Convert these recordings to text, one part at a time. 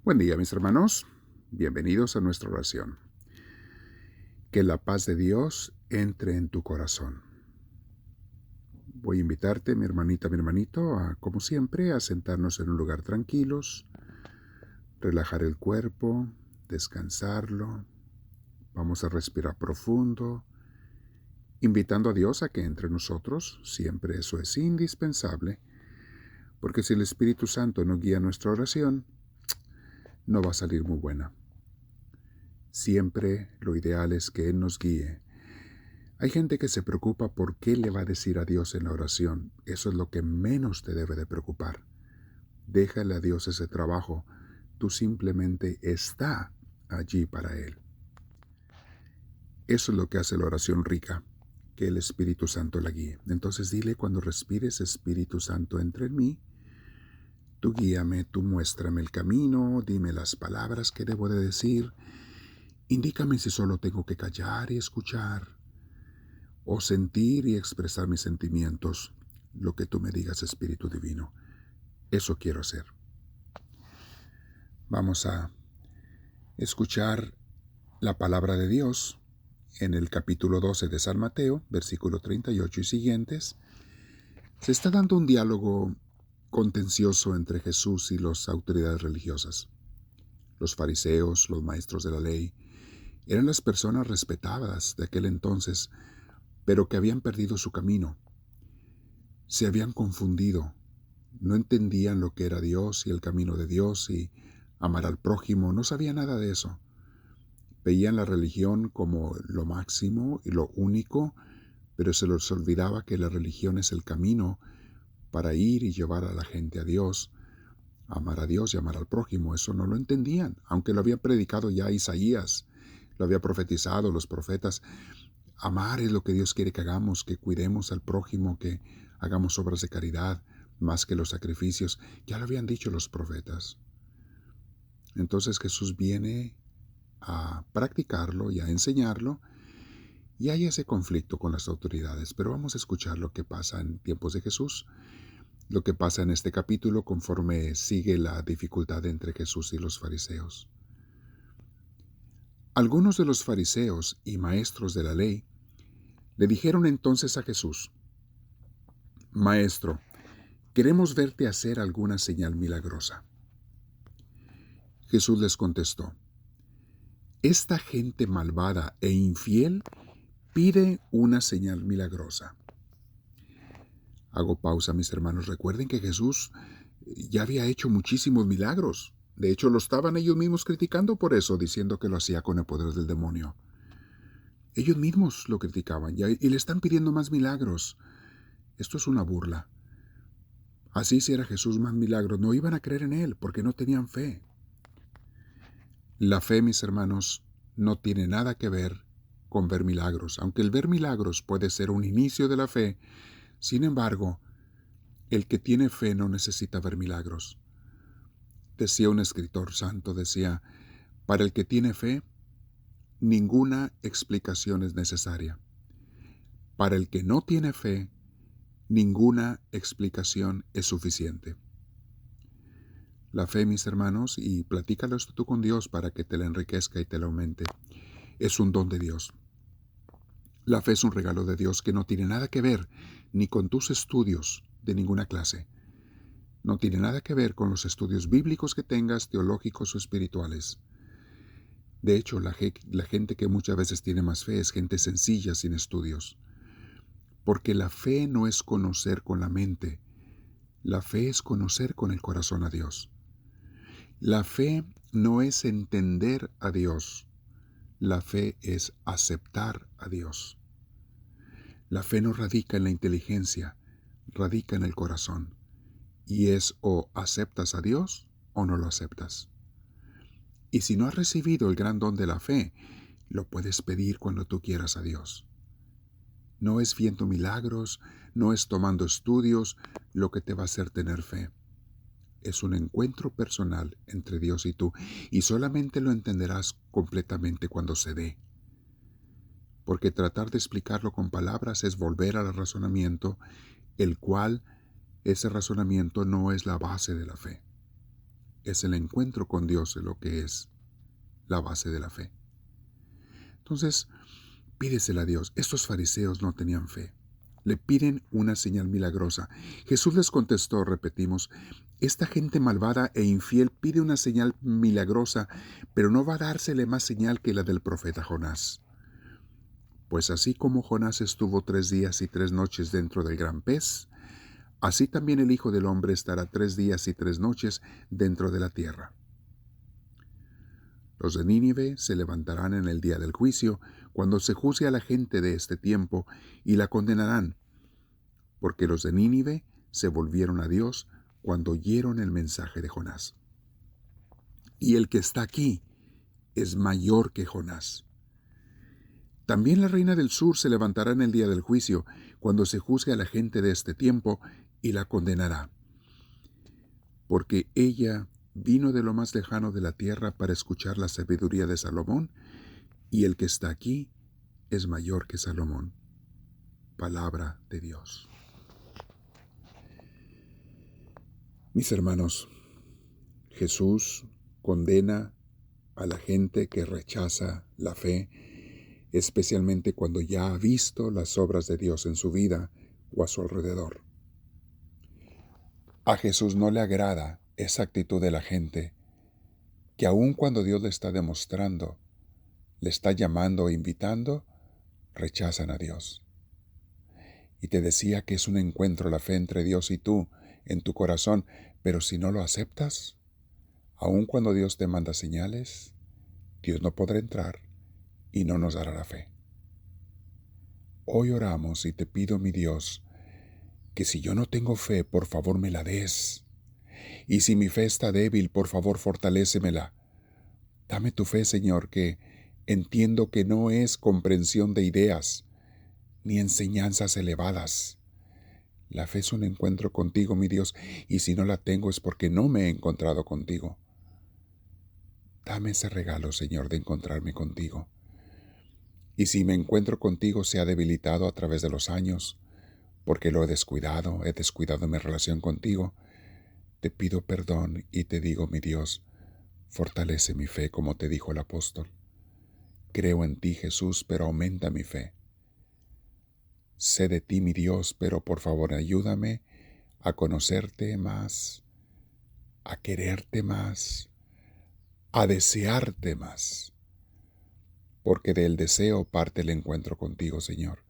Buen día, mis hermanos. Bienvenidos a nuestra oración. Que la paz de Dios entre en tu corazón. Voy a invitarte, mi hermanita, mi hermanito, como siempre, a sentarnos en un lugar tranquilos, relajar el cuerpo, descansarlo. Vamos a respirar profundo, invitando a Dios a que entre nosotros. Siempre eso es indispensable, porque si el Espíritu Santo no guía nuestra oración, no va a salir muy buena. Siempre lo ideal es que Él nos guíe. Hay gente que se preocupa por qué le va a decir a Dios en la oración. Eso es lo que menos te debe de preocupar. Déjale a Dios ese trabajo. Tú simplemente está allí para Él. Eso es lo que hace la oración rica, que el Espíritu Santo la guíe. Entonces dile cuando respires: Espíritu Santo, entra en mí. Tú guíame, tú muéstrame el camino, dime las palabras que debo de decir. Indícame si solo tengo que callar y escuchar, o sentir y expresar mis sentimientos. Lo que tú me digas, Espíritu Divino, eso quiero hacer. Vamos a escuchar la palabra de Dios en el capítulo 12 de San Mateo, versículo 38 y siguientes. Se está dando un diálogo contencioso entre Jesús y las autoridades religiosas. Los fariseos, los maestros de la ley, eran las personas respetadas de aquel entonces, pero que habían perdido su camino. Se habían confundido, no entendían lo que era Dios y el camino de Dios y amar al prójimo, no sabían nada de eso. Veían la religión como lo máximo y lo único, pero se les olvidaba que la religión es el camino para ir y llevar a la gente a Dios, amar a Dios y amar al prójimo. Eso no lo entendían, aunque lo había predicado ya Isaías, lo había profetizado los profetas. Amar es lo que Dios quiere que hagamos, que cuidemos al prójimo, que hagamos obras de caridad más que los sacrificios. Ya lo habían dicho los profetas. Entonces Jesús viene a practicarlo y a enseñarlo, y hay ese conflicto con las autoridades. Pero vamos a escuchar lo que pasa en tiempos de Jesús, lo que pasa en este capítulo conforme sigue la dificultad entre Jesús y los fariseos. Algunos de los fariseos y maestros de la ley le dijeron entonces a Jesús: Maestro, queremos verte hacer alguna señal milagrosa. Jesús les contestó: Esta gente malvada e infiel pide una señal milagrosa. Hago pausa, mis hermanos. Recuerden que Jesús ya había hecho muchísimos milagros. De hecho, lo estaban ellos mismos criticando por eso, diciendo que lo hacía con el poder del demonio. Ellos mismos lo criticaban y le están pidiendo más milagros. Esto es una burla. Así, si era Jesús más milagros, no iban a creer en Él porque no tenían fe. La fe, mis hermanos, no tiene nada que ver con ver milagros. Aunque el ver milagros puede ser un inicio de la fe, sin embargo, el que tiene fe no necesita ver milagros. Decía un escritor santo, decía: para el que tiene fe, ninguna explicación es necesaria. Para el que no tiene fe, ninguna explicación es suficiente. La fe, mis hermanos, y platícalo esto tú con Dios para que te la enriquezca y te la aumente, es un don de Dios. La fe es un regalo de Dios que no tiene nada que ver ni con tus estudios de ninguna clase. No tiene nada que ver con los estudios bíblicos que tengas, teológicos o espirituales. De hecho, la gente que muchas veces tiene más fe es gente sencilla sin estudios. Porque la fe no es conocer con la mente. La fe es conocer con el corazón a Dios. La fe no es entender a Dios. La fe es aceptar a Dios. La fe no radica en la inteligencia, radica en el corazón. Y es o aceptas a Dios o no lo aceptas. Y si no has recibido el gran don de la fe, lo puedes pedir cuando tú quieras a Dios. No es viendo milagros, no es tomando estudios lo que te va a hacer tener fe. Es un encuentro personal entre Dios y tú, y solamente lo entenderás completamente cuando se dé. Porque tratar de explicarlo con palabras es volver al razonamiento, el cual ese razonamiento no es la base de la fe. Es el encuentro con Dios lo que es la base de la fe. Entonces, pídesela a Dios. Estos fariseos no tenían fe. Le piden una señal milagrosa. Jesús les contestó, repetimos, esta gente malvada e infiel pide una señal milagrosa, pero no va a dársele más señal que la del profeta Jonás. Pues así como Jonás estuvo 3 días y 3 noches dentro del gran pez, así también el Hijo del Hombre estará 3 días y 3 noches dentro de la tierra. Los de Nínive se levantarán en el día del juicio, cuando se juzgue a la gente de este tiempo, y la condenarán, porque los de Nínive se volvieron a Dios cuando oyeron el mensaje de Jonás. Y el que está aquí es mayor que Jonás. También la reina del sur se levantará en el día del juicio, cuando se juzgue a la gente de este tiempo, y la condenará, porque ella vino de lo más lejano de la tierra para escuchar la sabiduría de Salomón, y el que está aquí es mayor que Salomón. Palabra de Dios. Mis hermanos, Jesús condena a la gente que rechaza la fe, especialmente cuando ya ha visto las obras de Dios en su vida o a su alrededor. A Jesús no le agrada esa actitud de la gente, que aun cuando Dios le está demostrando, le está llamando e invitando, rechazan a Dios. Y te decía que es un encuentro la fe entre Dios y tú, en tu corazón, pero si no lo aceptas, aun cuando Dios te manda señales, Dios no podrá entrar y no nos dará la fe. Hoy oramos y te pido, mi Dios, que si yo no tengo fe, por favor me la des. Y si mi fe está débil, por favor fortalécemela. Dame tu fe, Señor, que entiendo que no es comprensión de ideas, ni enseñanzas elevadas. La fe es un encuentro contigo, mi Dios, y si no la tengo es porque no me he encontrado contigo. Dame ese regalo, Señor, de encontrarme contigo. Y si me encuentro contigo se ha debilitado a través de los años, porque lo he descuidado mi relación contigo, te pido perdón y te digo, mi Dios, fortalece mi fe como te dijo el apóstol. Creo en ti, Jesús, pero aumenta mi fe. Sé de ti, mi Dios, pero por favor ayúdame a conocerte más, a quererte más, a desearte más. Porque del deseo parte el encuentro contigo, Señor.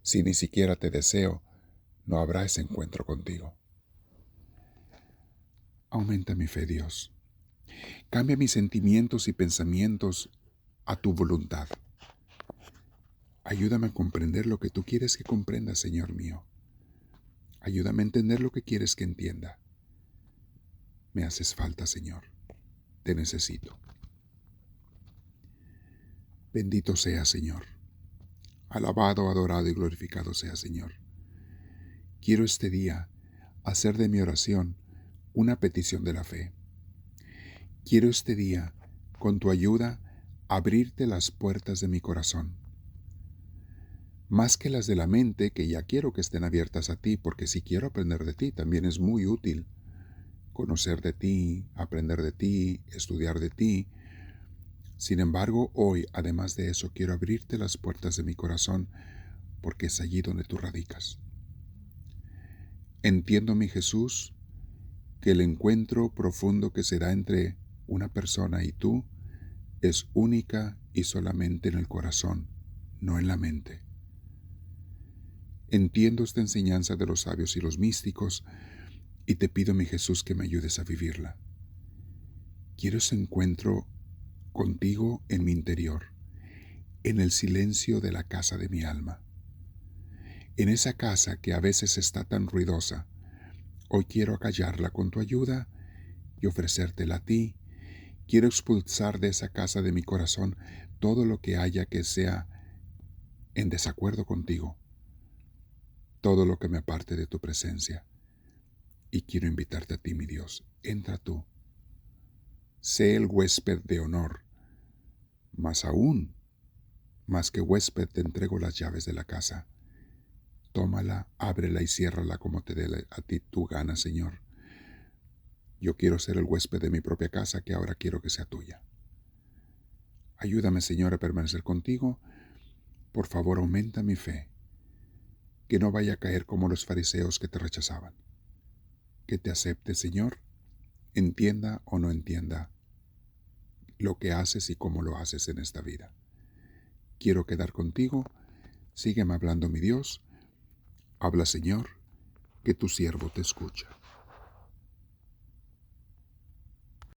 Si ni siquiera te deseo, no habrá ese encuentro contigo. Aumenta mi fe, Dios. Cambia mis sentimientos y pensamientos a tu voluntad. Ayúdame a comprender lo que tú quieres que comprenda, Señor mío. Ayúdame a entender lo que quieres que entienda. Me haces falta, Señor. Te necesito. Bendito sea, Señor. Alabado, adorado y glorificado sea, Señor. Quiero este día hacer de mi oración una petición de la fe. Quiero este día, con tu ayuda, abrirte las puertas de mi corazón. Más que las de la mente, que ya quiero que estén abiertas a ti, porque si quiero aprender de ti, también es muy útil conocer de ti, aprender de ti, estudiar de ti. Sin embargo, hoy, además de eso, quiero abrirte las puertas de mi corazón, porque es allí donde tú radicas. Entiendo, mi Jesús, que el encuentro profundo que se da entre una persona y tú es única y solamente en el corazón, no en la mente. Entiendo esta enseñanza de los sabios y los místicos y te pido, mi Jesús, que me ayudes a vivirla. Quiero ese encuentro contigo en mi interior, en el silencio de la casa de mi alma. En esa casa que a veces está tan ruidosa, hoy quiero acallarla con tu ayuda y ofrecértela a ti. Quiero expulsar de esa casa de mi corazón todo lo que haya que sea en desacuerdo contigo, todo lo que me aparte de tu presencia. Y quiero invitarte a ti, mi Dios. Entra tú. Sé el huésped de honor. Más aún, más que huésped, te entrego las llaves de la casa. Tómala, ábrela y ciérrala como te dé a ti tu gana, Señor. Yo quiero ser el huésped de mi propia casa que ahora quiero que sea tuya. Ayúdame, Señor, a permanecer contigo. Por favor, aumenta mi fe, que no vaya a caer como los fariseos que te rechazaban. Que te acepte, Señor, entienda o no entienda lo que haces y cómo lo haces en esta vida. Quiero quedar contigo. Sígueme hablando, mi Dios. Habla, Señor, que tu siervo te escucha.